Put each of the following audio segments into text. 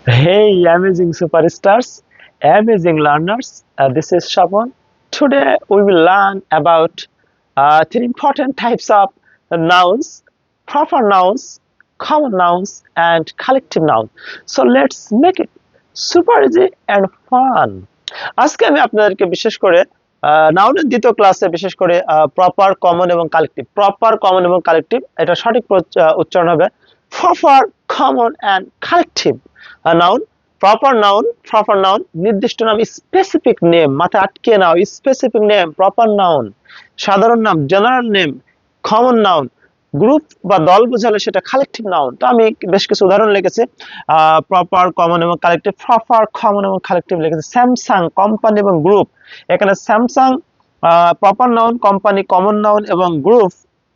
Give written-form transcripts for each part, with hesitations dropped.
Hey, amazing superstars, amazing learners. This is Shaban. Today we will learn about three important types of nouns: proper nouns, common nouns, and collective nouns. So let's make it super easy and fun. আজকে আমি আপনাদেরকে বিশেষ করে নাউনের দ্বিতীয় ক্লাসে বিশেষ করে প্রপার, কমন এবং কালেকটিভ। প্রপার, কমন এবং কালেকটিভ এটা সঠিক উচ্চারণ হবে proper, common and collective noun. Proper noun নির্দিষ্ট নাম, স্পেসিফিক নেম, মাথায় আটকে নাও, স্পেসিফিক নেম প্রপার নাউন। সাধারণ নাম general name common noun. Group বা দল বোঝালে সেটা কালেকটিভ নাউন। তো আমি বেশ কিছু উদাহরণ লিখেছি প্রপার, কমন এবং কালেকটিভ। প্রপার, কমন এবং কালেকটিভ লিখেছি। স্যামসাং কোম্পানি এবং গ্রুপ, এখানে Samsung proper noun, company common noun এবং গ্রুপ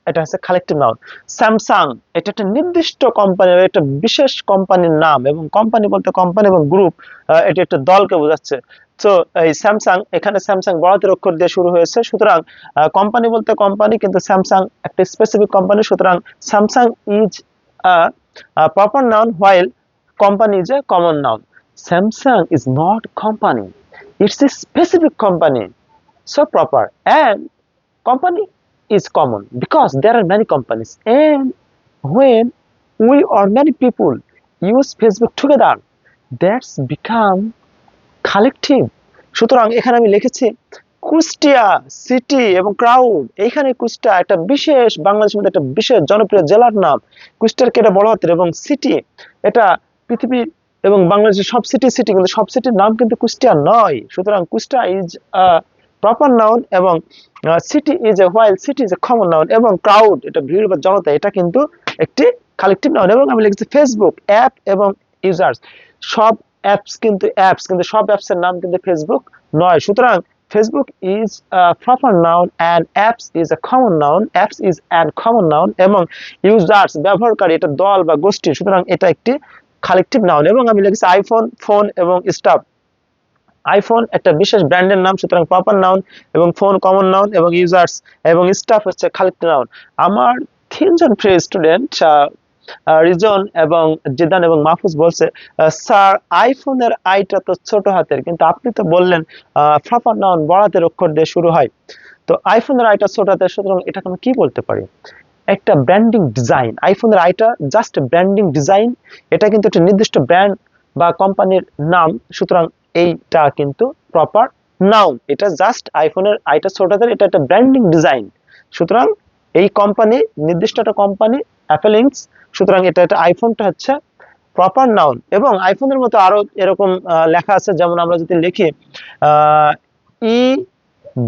এটা হচ্ছে কালেকটিভ নাউন। স্যামসাং এটা একটা নির্দিষ্ট কোম্পানি, একটা বিশেষ কোম্পানির নাম, এবং কোম্পানি বলতে কোম্পানি এবং গ্রুপ এটি একটা দলকে বোঝাচ্ছে। তো এই স্যামসাং, এখানে স্যামসাং বড় হাতের অক্ষর দিয়ে শুরু হয়েছে, সুতরাং কোম্পানি বলতে কোম্পানি, কিন্তু স্যামসাং একটা স্পেসিফিক কোম্পানি, সুতরাং Samsung is a proper noun while company is a common noun. Samsung is not company, it's a specific company, so proper. And company is common because there are many companies, and when we or many people use Facebook together, that's become collective. সুতরাং এখানে আমি লিখেছি Kushtia city এবং crowd. এখানে কুষ্টিয়া একটা বিশেষ, বাংলাদেশের মধ্যে একটা বিশেষ জনপ্রিয় জেলার নাম। কুষ্টিয়ার কে এটা বড় হাতের, এবং সিটি এটা পৃথিবীর এবং বাংলাদেশের সব সিটি, কিন্তু সব সিটির নাম কিন্তু কুষ্টিয়া নয়। সুতরাং Kushtia is a proper noun, এবং city is a while city is a common noun, এবং ক্রাউড এটা ভিড় বা জনতা, এটা কিন্তু একটি কালেকটিভ নাউন। এবং আমি লিখেছি ফেসবুক অ্যাপ এবং ইউজার্স। সব অ্যাপস কিন্তু সব অ্যাপসের নাম কিন্তু ফেসবুক নয়। সুতরাং Facebook is proper noun and apps is a common noun, apps is an common noun, এবং ইউজার্স ব্যবহারকারী এটা দল বা গোষ্ঠী, সুতরাং এটা একটি কালেকটিভ নাউন। এবং আমি লিখেছি আইফোন, ফোন এবং স্টাফ। আইফোন একটা বিশেষ ব্র্যান্ডের নাম, সুতরাং প্রপার নাউন, এবং ফোন কমন নাউন, এবং ইউজার্স এবং স্টাফ হচ্ছে কালেকটিভ নাউন। আমার তিনজন প্রিয় স্টুডেন্ট রিজন এবং জিদান এবং মাহফুজ বলছে, স্যার আইফোনের আইটা তো ছোট হাতের, কিন্তু আপনি তো বললেন প্রপার নাউন বড় হাতের অক্ষর দিয়ে শুরু হয়। তো আইফোনের আইটা ছোট হাতের, সুতরাং এটাকে আমি কি বলতে পারি? একটা ব্র্যান্ডিং ডিজাইন। আইফোনের আইটা জাস্ট ব্র্যান্ডিং ডিজাইন, এটা কিন্তু একটা নির্দিষ্ট ব্র্যান্ড বা কোম্পানির নাম, সুতরাং এইটা কিন্তু প্রপার নাউন। এটা জাস্ট আইফোনের আইটা ছোট হাতের, এটা একটা ব্র্যান্ডিং ডিজাইন, সুতরাং এই কোম্পানি, নির্দিষ্ট একটা কোম্পানি অ্যাপল ইনস, সুতরাং এটা একটা আইফোনটা হচ্ছে প্রপার নাউন। এবং আইফোনের মতো আরো এরকম লেখা আছে, যেমন আমরা যদি লিখি ই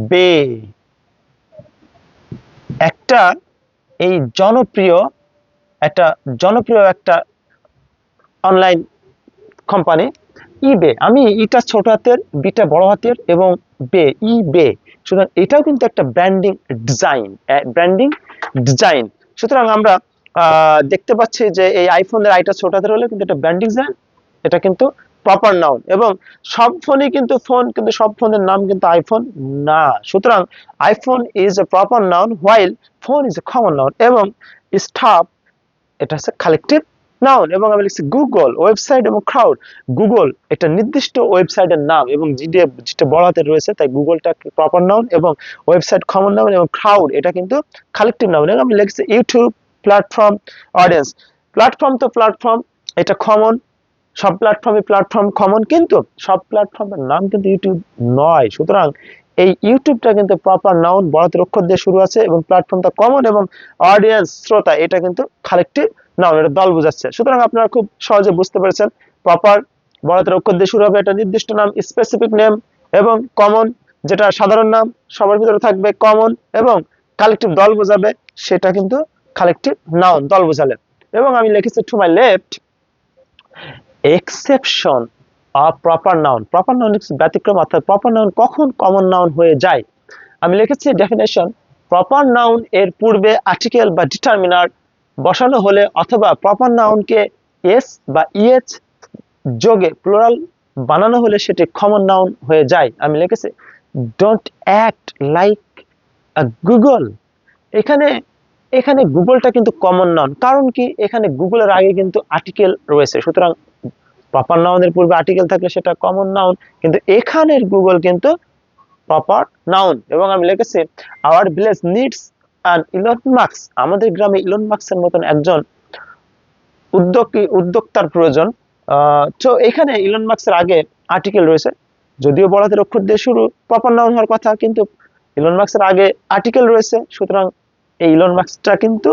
বে, একটা এই জনপ্রিয় একটা অনলাইন কোম্পানি ইবে। আমি ইটা ছোট হাতের, বিটা বড় হাতের, এবং বে ইবে, সুতরাং এটাও কিন্তু একটা ব্র্যান্ডিং ডিজাইন। সুতরাং আমরা দেখতে পাচ্ছি যে এই আইফোনের আইটা ছোট হাতের হলে কিন্তু এটা ব্র্যান্ডিং ডিজাইন, এটা কিন্তু প্রপার নাউন। এবং সব ফোনই কিন্তু ফোন, কিন্তু সব ফোনের নাম কিন্তু আইফোন না। সুতরাং iPhone is a proper noun while phone is a common noun, এবং স্টাফ এটা হচ্ছে কালেকটিভ নাউন। এবং আমি লিখছি গুগল ওয়েবসাইট এবং ক্রাউড। গুগল এটা নির্দিষ্ট ওয়েবসাইটের নাম, এবং যেটা বড় হাতের রয়েছে, তাই গুগলটা প্রপার নাউন, এবং ওয়েবসাইট কমন নাউন, এবং ক্রাউড এটা কিন্তু কালেকটিভ নাউন। এবং আমি লিখছি ইউটিউব প্ল্যাটফর্ম অডিয়েন্স। প্ল্যাটফর্ম তো প্ল্যাটফর্ম এটা কমন, সব প্ল্যাটফর্ম কমন, কিন্তু সব প্ল্যাটফর্মের নাম কিন্তু ইউটিউব নয়। সুতরাং এই ইউটিউবটা কিন্তু প্রপার নাউন, বড় হাতের অক্ষর দিয়ে শুরু আছে, এবং প্ল্যাটফর্মটা কমন, এবং অডিয়েন্স শ্রোতা এটা কিন্তু কালেকটিভ নাউন, এটা দল বোঝাচ্ছে। সুতরাং আপনারা খুব সহজে বুঝতে পেরেছেন, প্রপার বড় হাতের অক্ষর দিয়ে শুরু হবে, এটা নির্দিষ্ট নাম, স্পেসিফিক নেম, এবং কমন যেটা সাধারণ নাম সবার ভিতরে থাকবে কমন, এবং কালেকটিভ দল বোঝাবে, সেটা কিন্তু কালেকটিভ নাউন দল বোঝালে। এবং আমি লিখেছি to my left exception of proper noun. Proper noun ব্যতিক্রম, অর্থাৎ প্রপার নাউন কখন কমন নাউন হয়ে যায়। আমি লিখেছি ডেফিনেশন, প্রপার নাউন এর পূর্বে আর্টিকেল বা ডিটারমিনার বসানো হলে, অথবা প্রপার নাউনকে এস বা ইএচ যোগে প্লুরাল বানানো হলে সেটি কমন নাউন হয়ে যায়। আমি লিখেছি ডোন্ট অ্যাক্ট লাইক গুগল। এখানে গুগলটা কিন্তু কমন নাউন, কারণ কি এখানে গুগলের আগে কিন্তু আর্টিকেল রয়েছে, সুতরাং প্রপার নাউনের পূর্বে আর্টিকেল থাকলে সেটা কমন নাউন, কিন্তু এখানের গুগল কিন্তু প্রপার নাউন। এবং আমি লিখেছি our village needs an Elon Musk, আমাদের গ্রামে ইলন মাস্কের মতন একজন উদ্যোক্তার প্রয়োজন। তো এখানে ইলন মাস্কের আগে আর্টিকেল রয়েছে, যদিও বড়হাতের অক্ষর দিয়ে শুরু, প্রপার নাউন হওয়ার কথা, কিন্তু ইলন মাস্কের আগে আর্টিকেল রয়েছে, সুতরাং এই ইলন মাস্কটা কিন্তু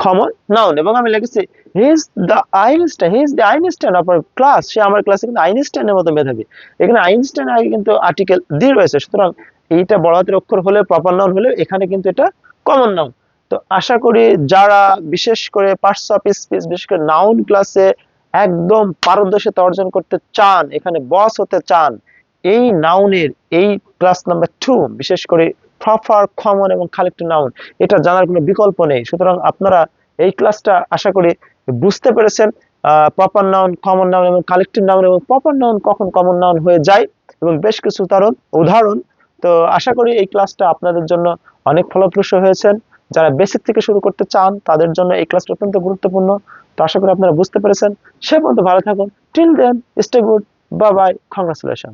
কমন নাউন। এবং আমি লিখেছি he is the Einstein of our class, সে আমার ক্লাসে কিন্তু আইনস্টাইনের মতো মেধাবী। এখানে আইনস্টাইন আগে কিন্তু আর্টিকেল দিয়ে রয়েছে, সুতরাং এইটা বড় হাতের অক্ষর হলে প্রপার নাউন হলে এখানে কিন্তু এটা কমন নাউন। তো আশা করি যারা বিশেষ করে পার্টস অফ স্পিচ, বিশেষ করে নাউন ক্লাসে একদম পারদর্শিতা অর্জন করতে চান, এখানে বস হতে চান, এই নাউনের এই ক্লাস নাম্বার 2 বিশেষ করে প্রপার, কমন এবং কালেক্টিভ নাউন, এটা জানার কোনো বিকল্প নেই। সুতরাং আপনারা এই ক্লাসটা আশা করি বুঝতে পেরেছেন। প্রপার নাউন, কমন নাউন এবং কালেক্টিভ নাউন, এবং প্রপার নাউন কখন কমন নাউন হয়ে যায়, এবং বেশ কিছু উদাহরণ। তো আশা করি এই ক্লাসটা আপনাদের জন্য অনেক ফলপ্রসূ হয়েছে। যারা বেসিক থেকে শুরু করতে চান তাদের জন্য এই ক্লাসটা অত্যন্ত গুরুত্বপূর্ণ। তো আশা করি আপনারা বুঝতে পেরেছেন। সে পর্যন্ত ভালো থাকুন। Till then, stay good, bye bye, congratulation.